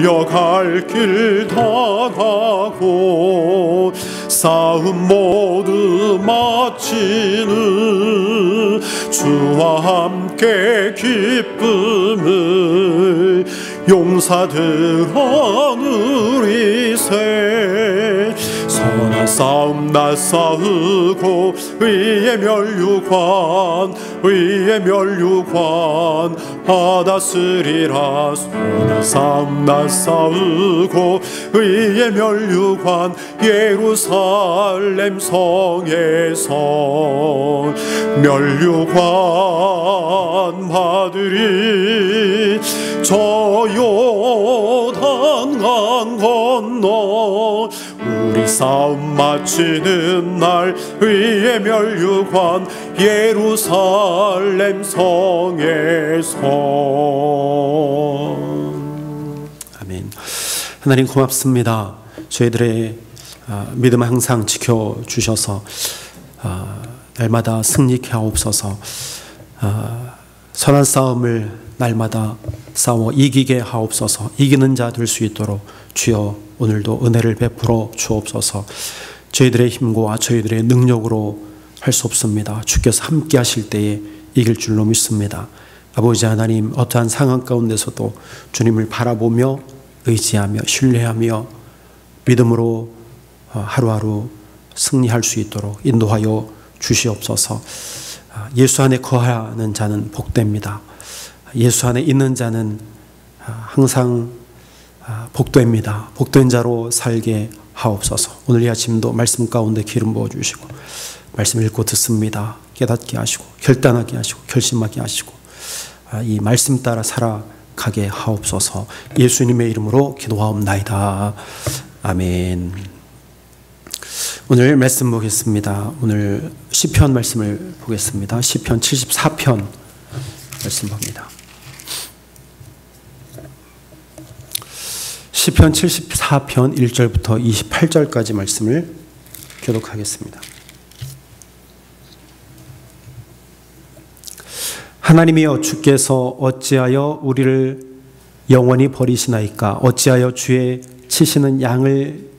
갈 길 다 가고 싸움 모두 마치는 주와 함께 기쁨을 용사들아 누리세. 선한 싸움 나 싸우고 의의 멸류관 받았으리라. 선한 싸움 나 싸우고 의의 멸류관 예루살렘 성에서 멸류관 받으리. 저 요단강 건너 우리 싸움 마치는 날 의의 멸류관 예루살렘 성에서. 아멘. 하나님 고맙습니다. 저희들의 믿음을 항상 지켜주셔서 날마다 승리케 하옵소서. 선한 싸움을 날마다 싸워 이기게 하옵소서. 이기는 자 될 수 있도록 주여 오늘도 은혜를 베풀어 주옵소서. 저희들의 힘과 저희들의 능력으로 할 수 없습니다. 주께서 함께 하실 때에 이길 줄로 믿습니다. 아버지 하나님, 어떠한 상황 가운데서도 주님을 바라보며 의지하며 신뢰하며 믿음으로 하루하루 승리할 수 있도록 인도하여 주시옵소서. 예수 안에 거하는 자는 복됩니다. 예수 안에 있는 자는 항상 복됩니다. 복된 자로 살게 하옵소서. 오늘 이 아침도 말씀 가운데 기름 부어주시고 말씀 읽고 듣습니다. 깨닫게 하시고 결단하게 하시고 결심하게 하시고 이 말씀 따라 살아가게 하옵소서. 예수님의 이름으로 기도하옵나이다. 아멘. 오늘 말씀 보겠습니다. 오늘 시편 말씀을 보겠습니다. 시편 74편 말씀 봅니다. 시편 74편 1절부터 28절까지 말씀을 교독하겠습니다. 하나님이여, 주께서 어찌하여 우리를 영원히 버리시나이까? 어찌하여 주의 치시는 양을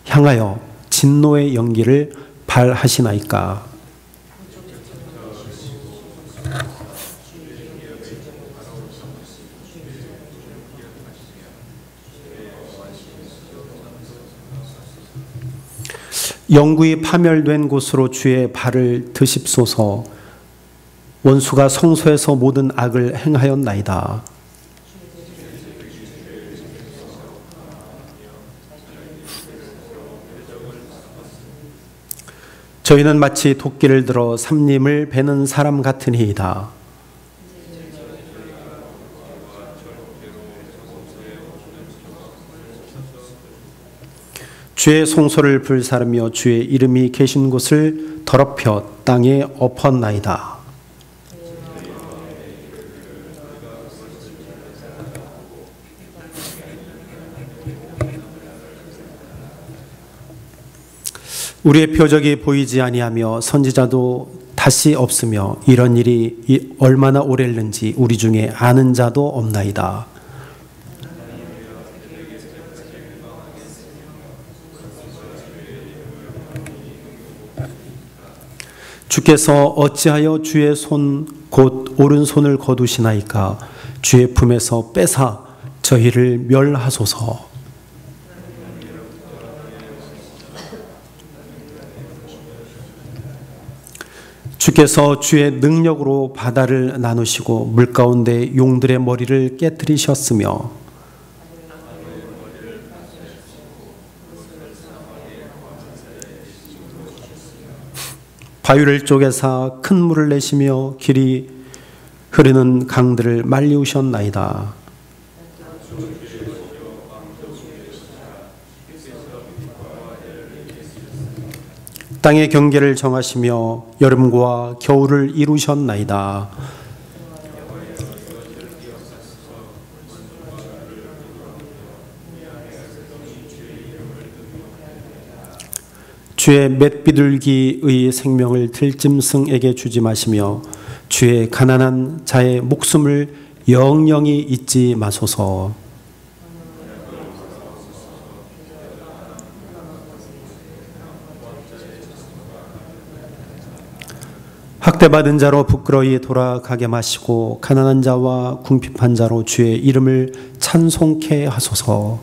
향하여 진노의 연기를 발하시나이까? 영구히 파멸된 곳으로 주의 발을 드십소서. 원수가 성소에서 모든 악을 행하였나이다. 저희는 마치 도끼를 들어 삼림을 베는 사람 같으니이다. 주의 송소를 불사르며 주의 이름이 계신 곳을 더럽혀 땅에 엎었나이다. 우리의 표적이 보이지 아니하며 선지자도 다시 없으며 이런 일이 얼마나 오래일는지 우리 중에 아는 자도 없나이다. 주께서 어찌하여 주의 손 곧 오른손을 거두시나이까? 주의 품에서 빼사 저희를 멸하소서. 주께서 주의 능력으로 바다를 나누시고 물가운데 용들의 머리를 깨뜨리셨으며 바위를 쪼개사 큰 물을 내시며 길이 흐르는 강들을 말리우셨나이다. 땅의 경계를 정하시며 여름과 겨울을 이루셨나이다. 주의 맷비둘기의 생명을 들짐승에게 주지 마시며 주의 가난한 자의 목숨을 영영히 잊지 마소서. 학대받은 자로 부끄러이 돌아가게 마시고 가난한 자와 궁핍한 자로 주의 이름을 찬송케 하소서.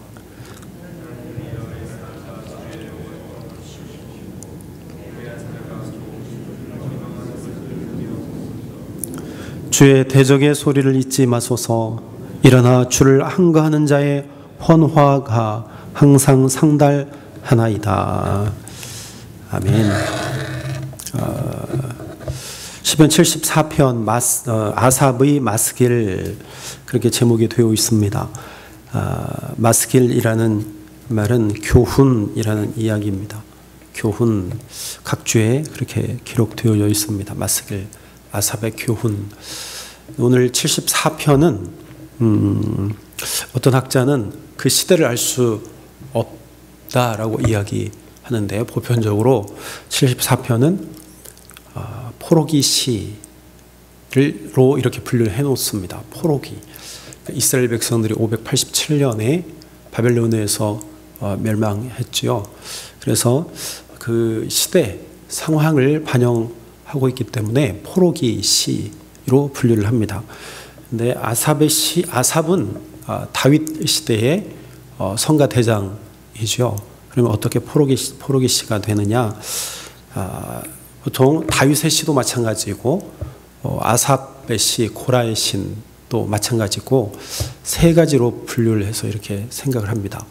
주의 대적의 소리를 잊지 마소서. 일어나 주를 항거하는 자의 헌화가 항상 상달하나이다. 아멘. 시편 74편 아삽의 마스길, 그렇게 제목이 되어 있습니다. 마스길이라는 말은 교훈이라는 이야기입니다. 교훈, 각주에 그렇게 기록되어 있습니다. 마스길, 아삽의 교훈. 오늘 74편은 어떤 학자는 그 시대를 알 수 없다라고 이야기하는데, 보편적으로 74편은 포로기 시로 이렇게 분류를 해놓습니다. 포로기. 이스라엘 백성들이 587년에 바벨론에서 멸망했지요. 그래서 그 시대 상황을 반영하고 있기 때문에 포로기 시로 분류를 합니다. 근데 아삽은 다윗 시대의 성가 대장이죠. 그러면 어떻게 포로기 시가 되느냐? 보통 다윗의 시도 마찬가지고 아삽의 시, 고라의 신도 마찬가지고 세 가지로 분류를 해서 이렇게 생각을 합니다.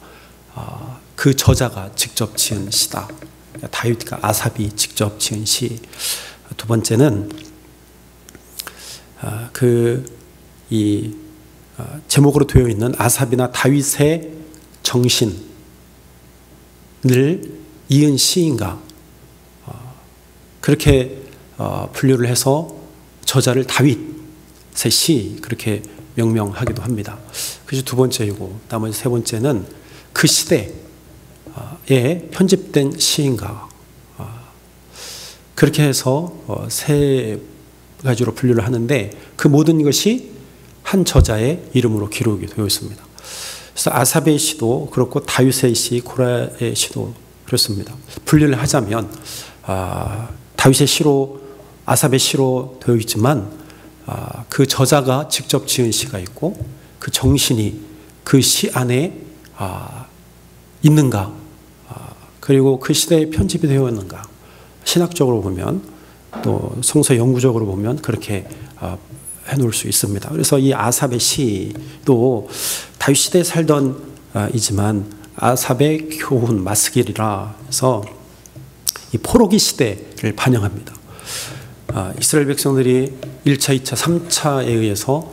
그 저자가 직접 지은 시다. 다윗과 아삽이 직접 지은 시. 두 번째는 제목으로 되어 있는 아삽이나 다윗의 정신을 이은 시인가, 그렇게 분류를 해서 저자를 다윗의 시, 그렇게 명명하기도 합니다. 그것이 두 번째이고, 나머지 세 번째는 그 시대에 편집된 시인가, 그렇게 해서 세 가지로 분류를 하는데, 그 모든 것이 한 저자의 이름으로 기록이 되어 있습니다. 그래서 아삽의 시도 그렇고 다윗의 시, 고라의 시도 그렇습니다. 분류를 하자면 다윗의 시로, 아삽의 시로 되어 있지만 그 저자가 직접 지은 시가 있고, 그 정신이 그 시 안에 있는가, 그리고 그 시대에 편집이 되어 있는가, 신학적으로 보면 또 성서 연구적으로 보면 그렇게 해놓을 수 있습니다. 그래서 이 아삽의 시도 다윗 시대에 살던 이지만 아삽의 교훈, 마스길이라 해서 이 포로기 시대를 반영합니다. 이스라엘 백성들이 1차, 2차, 3차에 의해서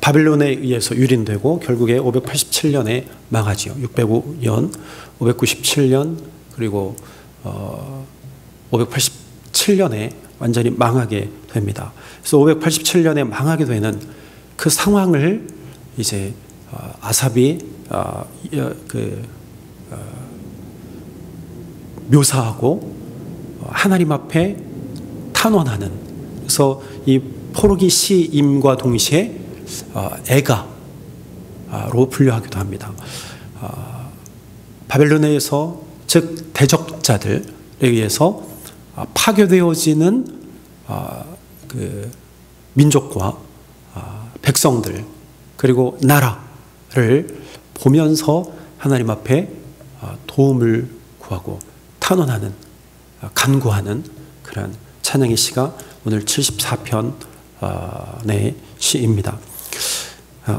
바벨론에 의해서 유린되고 결국에 587년에 망하지요. 605년, 597년, 그리고 587년에 완전히 망하게 됩니다. 그래서 587년에 망하게 되는 그 상황을 이제 아삽이 묘사하고 하나님 앞에 탄원하는, 그래서 이 포로기 시임과 동시에 애가로 분류하기도 합니다. 바벨론에서, 즉 대적자들에 의해서 파괴되어지는 그 민족과 백성들, 그리고 나라를 보면서 하나님 앞에 도움을 구하고 탄원하는, 간구하는 그런 찬양의 시가 오늘 74편의 시입니다.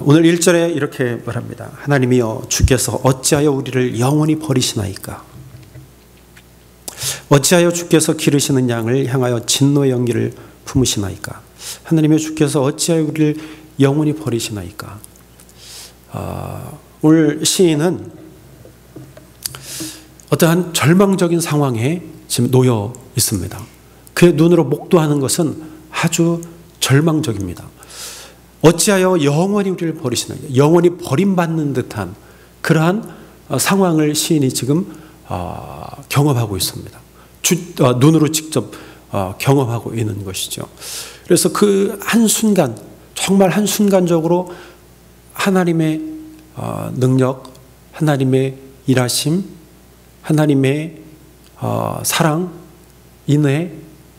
오늘 1절에 이렇게 말합니다. 하나님이여, 주께서 어찌하여 우리를 영원히 버리시나이까? 어찌하여 주께서 기르시는 양을 향하여 진노의 연기를 품으시나이까? 하나님이여, 주께서 어찌하여 우리를 영원히 버리시나이까? 오늘 시인은 어떠한 절망적인 상황에 지금 놓여 있습니다. 그의 눈으로 목도하는 것은 아주 절망적입니다. 어찌하여 영원히 우리를 버리시나이까? 영원히 버림받는 듯한 그러한 상황을 시인이 지금 경험하고 있습니다. 눈으로 직접 경험하고 있는 것이죠. 그래서 그 한순간, 정말 한순간적으로 하나님의 능력, 하나님의 일하심, 하나님의 사랑, 인애,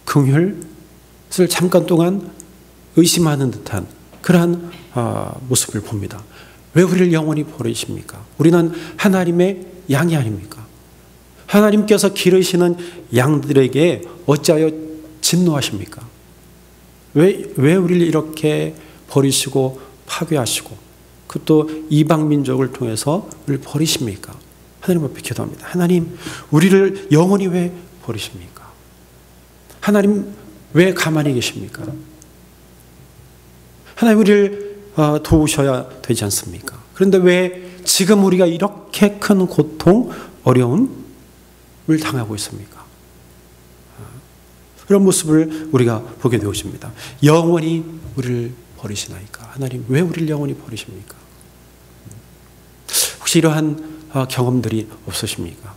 긍휼, 것을 잠깐 동안 의심하는 듯한 그러한 모습을 봅니다. 왜 우리를 영원히 버리십니까? 우리는 하나님의 양이 아닙니까? 하나님께서 기르시는 양들에게 어찌하여 진노하십니까? 왜 우리를 이렇게 버리시고 파괴하시고 그것도 이방 민족을 통해서 우리를 버리십니까? 하나님 앞에 기도합니다. 하나님, 우리를 영원히 왜 버리십니까? 하나님, 왜 가만히 계십니까? 하나님, 우리를 도우셔야 되지 않습니까? 그런데 왜 지금 우리가 이렇게 큰 고통, 어려움을 당하고 있습니까? 그런 모습을 우리가 보게 되어집니다. 영원히 우리를 버리시나이까? 하나님, 왜 우리를 영원히 버리십니까? 혹시 이러한 경험들이 없으십니까?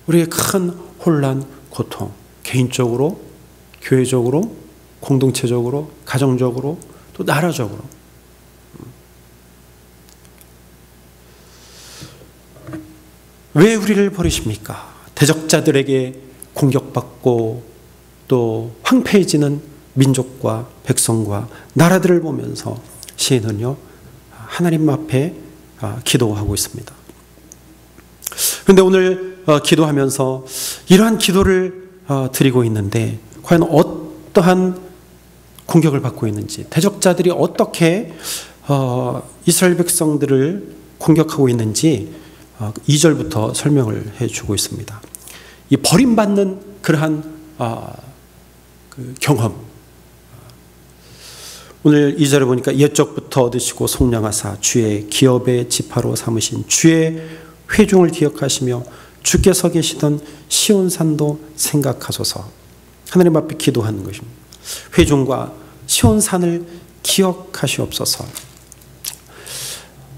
우리의 큰 혼란, 고통, 개인적으로, 교회적으로, 공동체적으로, 가정적으로, 또 나라적으로. 왜 우리를 버리십니까? 대적자들에게 공격받고 또 황폐해지는 민족과 백성과 나라들을 보면서 시인은요, 하나님 앞에 기도하고 있습니다. 그런데 오늘 기도하면서 이러한 기도를 드리고 있는데 과연 어떠한 공격을 받고 있는지, 대적자들이 어떻게 이스라엘 백성들을 공격하고 있는지 2절부터 설명을 해주고 있습니다. 이 버림받는 그러한 그 경험, 오늘 2절에 보니까 옛적부터 얻으시고 속량하사 주의 기업의 지파로 삼으신 주의 회중을 기억하시며 주께서 계시던 시온산도 생각하소서. 하나님 앞에 기도하는 것입니다. 회중과 시온산을 기억하시옵소서.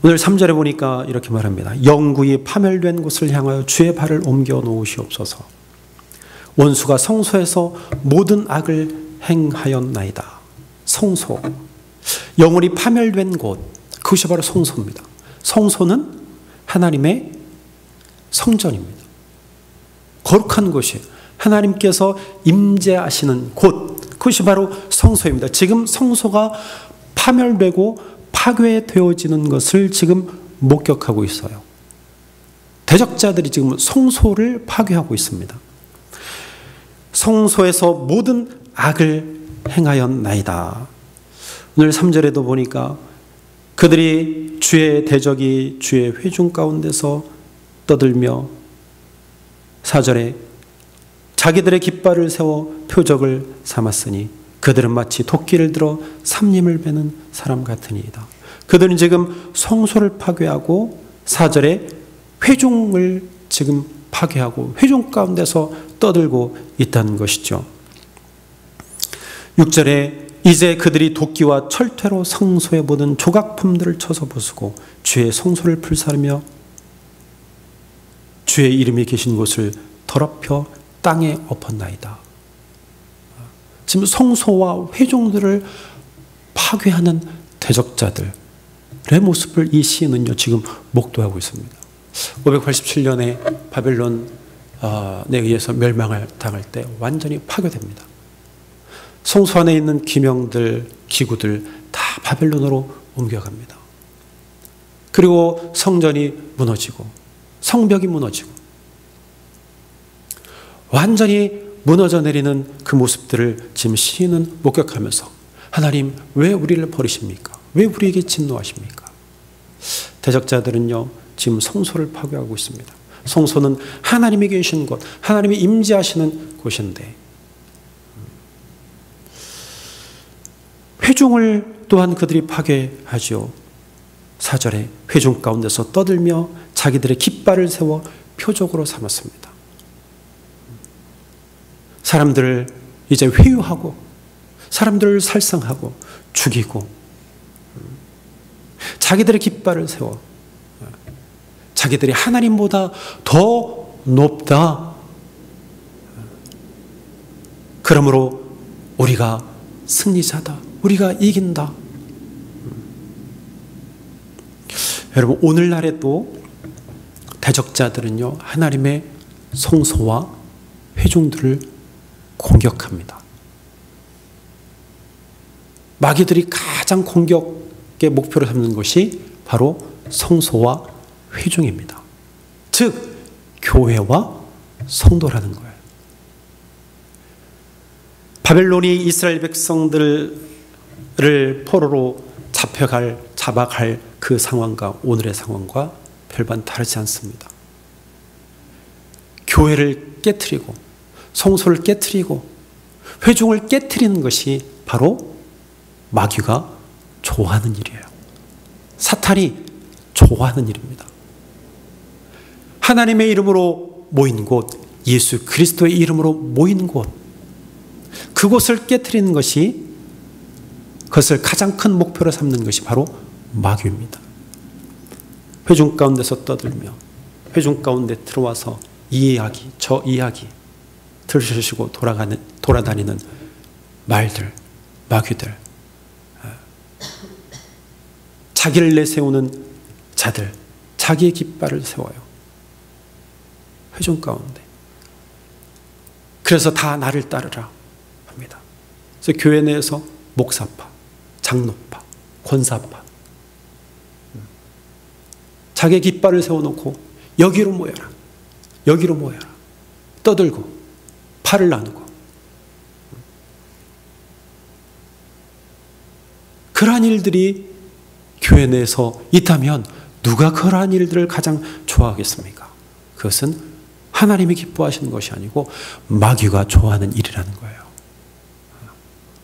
오늘 3절에 보니까 이렇게 말합니다. 영구히 파멸된 곳을 향하여 주의 발을 옮겨 놓으시옵소서. 원수가 성소에서 모든 악을 행하였나이다. 성소, 영원히 파멸된 곳, 그것이 바로 성소입니다. 성소는 하나님의 성전입니다. 거룩한 곳이에요. 하나님께서 임재하시는 곳, 그것이 바로 성소입니다. 지금 성소가 파멸되고 파괴되어지는 것을 지금 목격하고 있어요. 대적자들이 지금 성소를 파괴하고 있습니다. 성소에서 모든 악을 행하였나이다. 오늘 3절에도 보니까 그들이 주의 대적이 주의 회중 가운데서 떠들며 4절에 자기들의 깃발을 세워 표적을 삼았으니 그들은 마치 도끼를 들어 삼림을 베는 사람 같으니이다. 그들은 지금 성소를 파괴하고 4절에 회중을 지금 파괴하고 회중 가운데서 떠들고 있다는 것이죠. 6절에 이제 그들이 도끼와 철퇴로 성소의 모든 조각품들을 쳐서 부수고 주의 성소를 불사르며 주의 이름이 계신 곳을 더럽혀 땅에 엎었나이다. 지금 성소와 회중들을 파괴하는 대적자들의 모습을 이 시인은요 지금 목도하고 있습니다. 587년에 바벨론에 의해서 멸망을 당할 때 완전히 파괴됩니다. 성소 안에 있는 기명들, 기구들 다 바벨론으로 옮겨갑니다. 그리고 성전이 무너지고 성벽이 무너지고 완전히 무너져 내리는 그 모습들을 지금 시인은 목격하면서 하나님 왜 우리를 버리십니까? 왜 우리에게 진노하십니까? 대적자들은요 지금 성소를 파괴하고 있습니다. 성소는 하나님이 계신 곳, 하나님이 임재하시는 곳인데 회중을 또한 그들이 파괴하죠. 4절에 회중 가운데서 떠들며 자기들의 깃발을 세워 표적으로 삼았습니다. 사람들을 이제 회유하고 사람들을 살상하고 죽이고 자기들의 깃발을 세워 자기들이 하나님보다 더 높다. 그러므로 우리가 승리자다. 우리가 이긴다. 여러분 오늘날에도 대적자들은요 하나님의 성소와 회중들을 공격합니다. 마귀들이 가장 공격의 목표로 삼는 것이 바로 성소와 회중입니다. 즉 교회와 성도라는 거예요. 바벨론이 이스라엘 백성들을 포로로 잡아갈 그 상황과 오늘의 상황과 별반 다르지 않습니다. 교회를 깨트리고 성소를 깨트리고 회중을 깨트리는 것이 바로 마귀가 좋아하는 일이에요. 사탄이 좋아하는 일입니다. 하나님의 이름으로 모인 곳, 예수 그리스도의 이름으로 모인 곳, 그곳을 깨트리는 것이, 그것을 가장 큰 목표로 삼는 것이 바로 마귀입니다. 회중 가운데서 떠들며 회중 가운데 들어와서 이 이야기 저 이야기 들으시고 돌아다니는 말들, 마귀들, 자기를 내세우는 자들, 자기의 깃발을 세워요. 회중 가운데. 그래서 다 나를 따르라 합니다. 그래서 교회 내에서 목사파, 장로파, 권사파, 자기의 깃발을 세워놓고 여기로 모여라, 여기로 모여라, 떠들고 팔을 나누고, 그러한 일들이 교회 내에서 있다면 누가 그러한 일들을 가장 좋아하겠습니까? 그것은 하나님이 기뻐하시는 것이 아니고 마귀가 좋아하는 일이라는 거예요.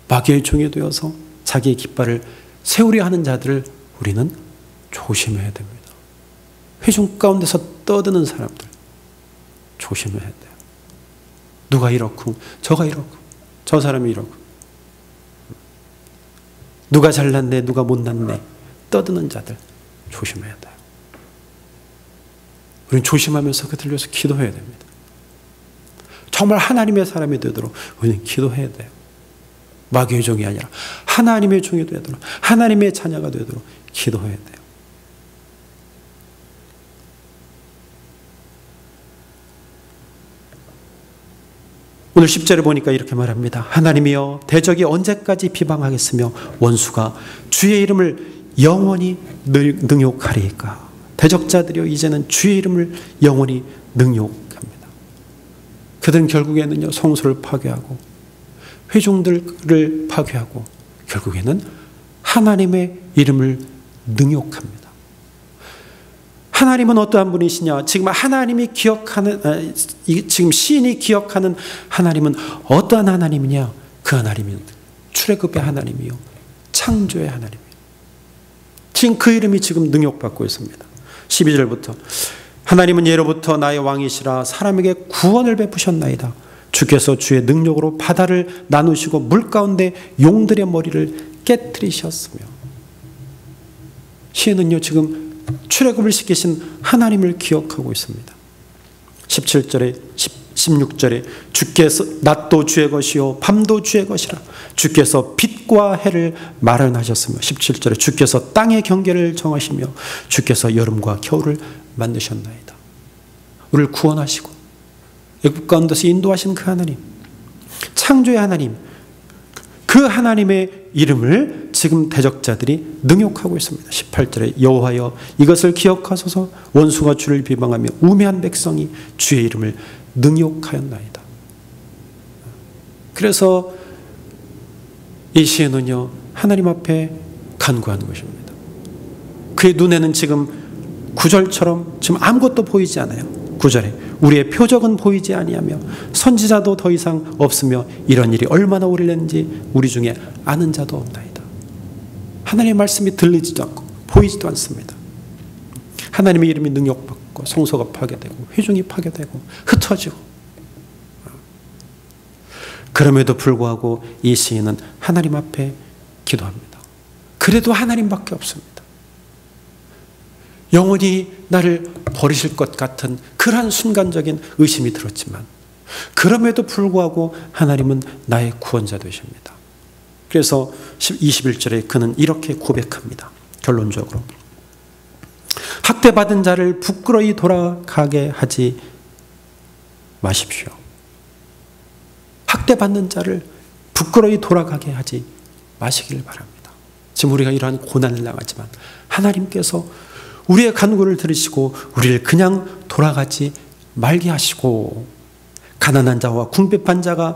마귀의 종이 되어서 자기의 깃발을 세우려 하는 자들을 우리는 조심해야 됩니다. 회중 가운데서 떠드는 사람들 조심해야 돼요. 누가 이렇고 저가 이렇고 저 사람이 이렇고 누가 잘났네 누가 못났네 떠드는 자들 조심해야 돼요. 우리는 조심하면서 그들 위해서 기도해야 됩니다. 정말 하나님의 사람이 되도록 우리는 기도해야 돼요. 마귀의 종이 아니라 하나님의 종이 되도록, 하나님의 자녀가 되도록 기도해야 돼요. 오늘 10절에 보니까 이렇게 말합니다. 하나님이여 대적이 언제까지 비방하겠으며 원수가 주의 이름을 영원히 능욕하리이까. 대적자들이여 이제는 주의 이름을 영원히 능욕합니다. 그들은 결국에는요 성소를 파괴하고 회중들을 파괴하고 결국에는 하나님의 이름을 능욕합니다. 하나님은 어떠한 분이시냐? 지금 하나님이 기억하는, 지금 시인이 기억하는 하나님은 어떠한 하나님이냐? 그 하나님은 출애굽의 하나님이요 창조의 하나님이에요. 지금 그 이름이 지금 능욕받고 있습니다. 12절부터 하나님은 예로부터 나의 왕이시라 사람에게 구원을 베푸셨나이다. 주께서 주의 능력으로 바다를 나누시고 물 가운데 용들의 머리를 깨뜨리셨으며. 시인은요 지금 출애굽을 시키신 하나님을 기억하고 있습니다. 17절에 16절에 주께서 낮도 주의 것이요 밤도 주의 것이라. 주께서 빛과 해를 마련하셨으며 17절에 주께서 땅의 경계를 정하시며 주께서 여름과 겨울을 만드셨나이다. 우리를 구원하시고 애굽 가운데서 인도하신 그 하나님, 창조의 하나님, 그 하나님의 이름을 지금 대적자들이 능욕하고 있습니다. 18절에 여호와여 이것을 기억하소서 원수가 주를 비방하며 우매한 백성이 주의 이름을 능욕하였나이다. 그래서 이 시에는요 하나님 앞에 간구하는 것입니다. 그의 눈에는 지금 9절처럼 지금 아무것도 보이지 않아요. 9절에 우리의 표적은 보이지 아니하며 선지자도 더 이상 없으며 이런 일이 얼마나 오래됐는지 우리 중에 아는 자도 없나이다. 하나님의 말씀이 들리지도 않고 보이지도 않습니다. 하나님의 이름이 능욕받고 성소가 파괴되고 회중이 파괴되고 흩어지고, 그럼에도 불구하고 이 시인은 하나님 앞에 기도합니다. 그래도 하나님밖에 없습니다. 영원히 나를 버리실 것 같은 그러한 순간적인 의심이 들었지만 그럼에도 불구하고 하나님은 나의 구원자 되십니다. 그래서 21절에 그는 이렇게 고백합니다. 결론적으로 학대받은 자를 부끄러이 돌아가게 하지 마십시오. 학대받는 자를 부끄러이 돌아가게 하지 마시길 바랍니다. 지금 우리가 이러한 고난을 당하지만 하나님께서 우리의 간구를 들으시고 우리를 그냥 돌아가지 말게 하시고 가난한 자와 궁핍한 자가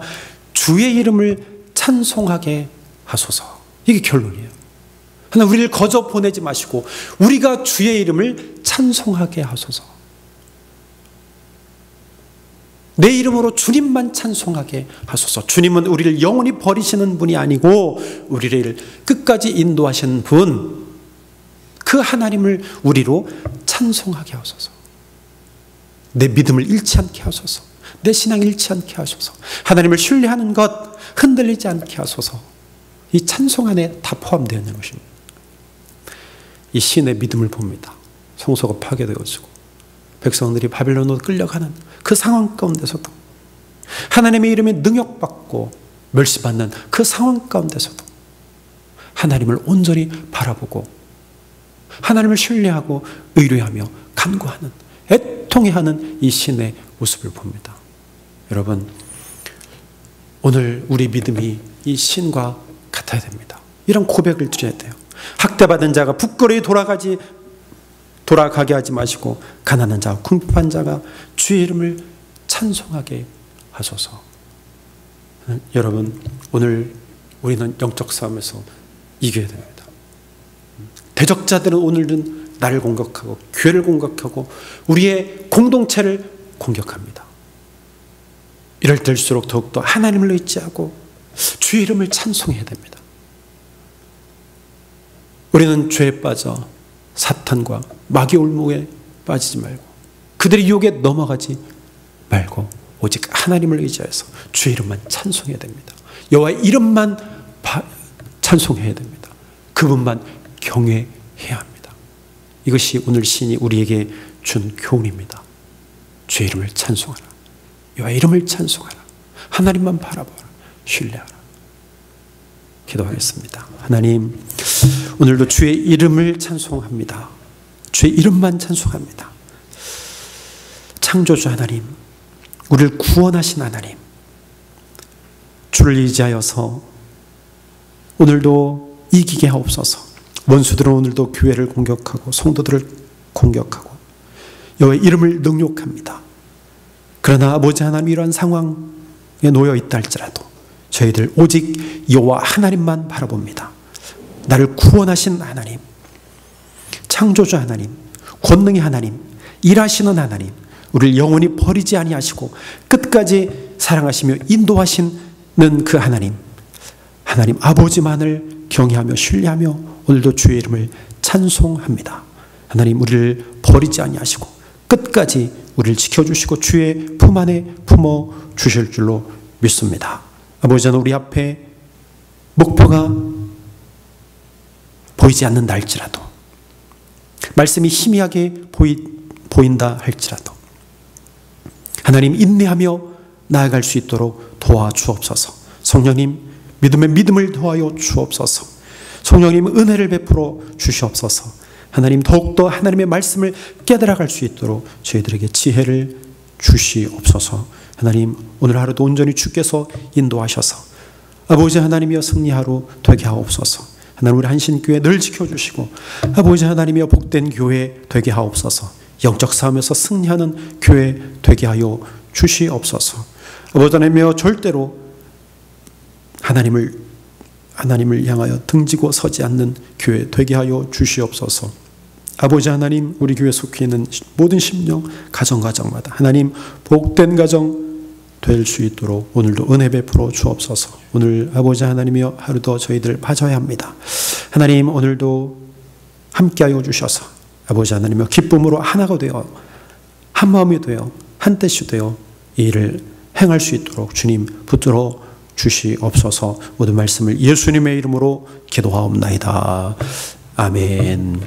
주의 이름을 찬송하게 하소서. 이게 결론이에요. 하나님 우리를 거저 보내지 마시고 우리가 주의 이름을 찬송하게 하소서. 내 이름으로 주님만 찬송하게 하소서. 주님은 우리를 영원히 버리시는 분이 아니고 우리를 끝까지 인도하시는 분, 그 하나님을 우리로 찬송하게 하소서. 내 믿음을 잃지 않게 하소서. 내 신앙 잃지 않게 하소서. 하나님을 신뢰하는 것 흔들리지 않게 하소서. 이 찬송 안에 다 포함되어 있는 것입니다. 이 시인의 믿음을 봅니다. 성소가 파괴되어지고 백성들이 바벨론으로 끌려가는 그 상황 가운데서도 하나님의 이름에 능욕받고 멸시받는 그 상황 가운데서도 하나님을 온전히 바라보고 하나님을 신뢰하고 의뢰하며 간구하는, 애통해하는 이 시인의 모습을 봅니다. 여러분, 오늘 우리 믿음이 이 시인과 같아야 됩니다. 이런 고백을 드려야 돼요. 학대받은 자가 부끄러이 돌아가게 하지 마시고 가난한 자와 궁핍한 자가 주의 이름을 찬송하게 하소서. 여러분, 오늘 우리는 영적 싸움에서 이겨야 됩니다. 대적자들은 오늘은 나를 공격하고 교회를 공격하고 우리의 공동체를 공격합니다. 이럴 때일수록 더욱더 하나님을 의지하고 주의 이름을 찬송해야 됩니다. 우리는 죄에 빠져 사탄과 마귀 올무에 빠지지 말고 그들의 유혹에 넘어가지 말고 오직 하나님을 의지해서 주의 이름만 찬송해야 됩니다. 여호와의 이름만 찬송해야 됩니다. 그분만 경외해야 합니다. 이것이 오늘 시인이 우리에게 준 교훈입니다. 주의 이름을 찬송하라. 여호와의 이름을 찬송하라. 하나님만 바라보라. 신뢰하라. 기도하겠습니다. 하나님, 오늘도 주의 이름을 찬송합니다. 주의 이름만 찬송합니다. 창조주 하나님, 우리를 구원하신 하나님, 주를 의지하여서 오늘도 이기게 하옵소서. 원수들은 오늘도 교회를 공격하고 성도들을 공격하고 여호와의 이름을 능욕합니다. 그러나 아버지 하나님, 이러한 상황에 놓여 있다 할지라도 저희들 오직 여호와 하나님만 바라봅니다. 나를 구원하신 하나님, 창조주 하나님, 권능의 하나님, 일하시는 하나님, 우리를 영원히 버리지 아니하시고 끝까지 사랑하시며 인도하시는 그 하나님, 하나님 아버지만을 경외하며 신뢰하며 오늘도 주의 이름을 찬송합니다. 하나님, 우리를 버리지 아니하시고 끝까지 우리를 지켜주시고 주의 품 안에 품어 주실 줄로 믿습니다. 아버지 하나님, 우리 앞에 목표가 보이지 않는다 할지라도, 말씀이 희미하게 보인다 할지라도 하나님 인내하며 나아갈 수 있도록 도와주옵소서. 성령님, 믿음의 믿음을 더하여 주옵소서. 성령님, 은혜를 베풀어 주시옵소서. 하나님, 더욱더 하나님의 말씀을 깨달아갈 수 있도록 저희들에게 지혜를 주시옵소서. 하나님, 오늘 하루도 온전히 주께서 인도하셔서 아버지 하나님이여 승리하루 되게 하옵소서. 하나님, 우리 한신교회 늘 지켜주시고 아버지 하나님이여 복된 교회 되게 하옵소서. 영적 싸움에서 승리하는 교회 되게 하여 주시옵소서. 아버지 하나님이여 절대로 하나님을 향하여 등지고 서지 않는 교회 되게 하여 주시옵소서. 아버지 하나님, 우리 교회 속해 있는 모든 심령 가정마다 하나님 복된 가정 될 수 있도록 오늘도 은혜 베풀어 주옵소서. 오늘 아버지 하나님이여 하루도 저희들 봐줘야 합니다. 하나님, 오늘도 함께하여 주셔서 아버지 하나님이여 기쁨으로 하나가 되어 한 마음이 되어 한 뜻이 되어 이 일을 행할 수 있도록 주님 붙들어 주시옵소서. 모든 말씀을 예수님의 이름으로 기도하옵나이다. 아멘.